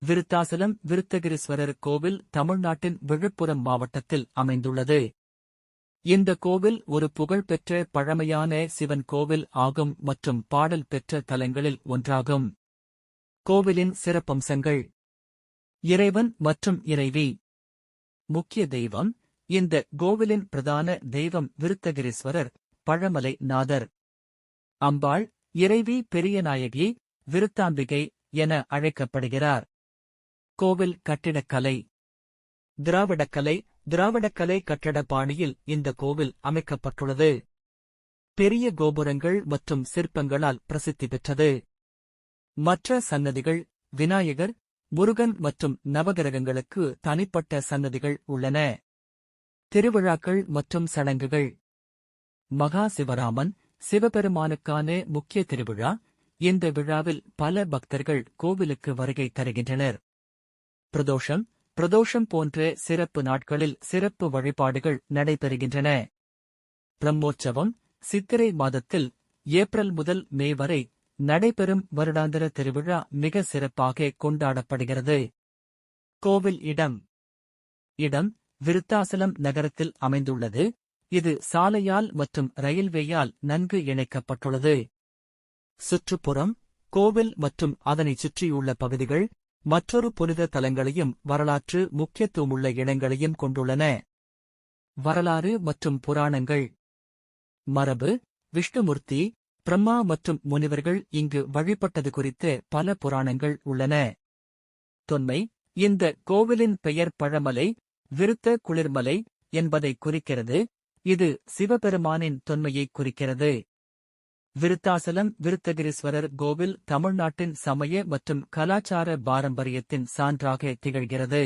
விருத்தாசலம் விருத்தகிரீஸ்வரர் கோவில் தமிழ்நாட்டின் விழுப்புரம் மாவட்டத்தில் அமைந்துள்ளது. இந்த கோவில் ஒரு புகழ்பெற்ற பழமையான சிவன் கோவில் ஆகும் மற்றும் பாடல் பெற்ற தலங்களில் ஒன்றாகும். கோவிலின் சிறப்பம்சங்கள். இறைவன் மற்றும் இறைவி. முக்கிய தெய்வம். இந்த கோவிலின் பிரதான தெய்வம் விருத்தகிரீஸ்வரர், பழமலை நாதர். அம்பாள், இறைவி பெரியநாயகி, விருத்தாம்பிகை என அழைக்கப்படுகிறார். கோவில் கட்டிடக்கலை. திராவிடக்கலை. திராவிடக்கலை கட்டட பாணியில் இந்த கோவில் அமைக்கப்பட்டுள்ளது. பெரிய கோபுரங்கள் மற்றும் சிற்பங்களால் பிரசித்தி பெற்றது. மற்ற சன்னதிகள். விநாயகர், முருகன் மற்றும் நவகிரகங்களுக்கு தனிப்பட்ட சன்னதிகள் உள்ளன. திருவிழாக்கள் மற்றும் சடங்குகள். மகா சிவராமன், சிவபெருமானுக்கான முக்கிய திருவிழா. இந்த விழாவில் பல பக்தர்கள் கோவிலுக்கு வருகை தருகின்றனர். பிரதோஷம். பிரதோஷம் போன்ற சிறப்பு நாட்களில் சிறப்பு வழிபாடுகள் நடைபெறுகின்றன. பிரம்மோற்சவம். சித்திரை மாதத்தில் ஏப்ரல் முதல் மே வரை நடைபெறும் வருடாந்திர திருவிழா மிக சிறப்பாக கொண்டாடப்படுகிறது. கோவில் இடம். இடம் விருத்தாசலம் நகரத்தில் அமைந்துள்ளது. இது சாலையால் மற்றும் ரயில்வேயால் நன்கு இணைக்கப்பட்டுள்ளது. சுற்றுப்புறம். கோவில் மற்றும் அதனைச் சுற்றியுள்ள பகுதிகள் மற்றொரு புனித தலங்களையும் வரலாற்று முக்கியத்துவமுள்ள இடங்களையும் கொண்டுள்ளன. வரலாறு மற்றும் புராணங்கள். மரபு. விஷ்ணுமூர்த்தி, பிரம்மா மற்றும் முனிவர்கள் இங்கு வழிபட்டது குறித்து பல புராணங்கள் உள்ளன. தொன்மை. இந்த கோவிலின் பெயர் பழமலை, விருத்த குளிர்மலை என்பதை குறிக்கிறது. இது சிவபெருமானின் தொன்மையை குறிக்கிறது. விருத்தாசலம் விருத்தகிரீஸ்வரர் கோவில் தமிழ்நாட்டின் சமய மற்றும் கலாச்சார பாரம்பரியத்தின் சான்றாக திகழ்கிறது.